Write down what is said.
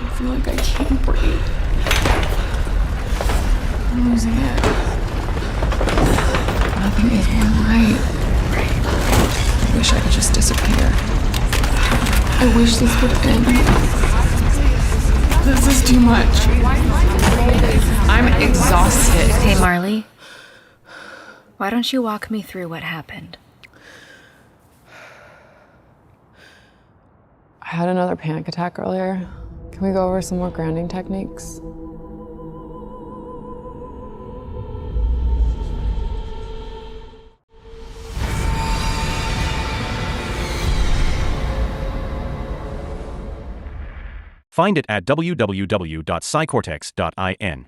I feel like I can't breathe. I'm losing it. Nothing is going right. I wish I could just disappear. I wish this would end. This is too much. I'm exhausted. Hey, Marley. Why don't you walk me through what happened? I had another panic attack earlier. Can we go over some more grounding techniques? Find it at www.psycortex.in.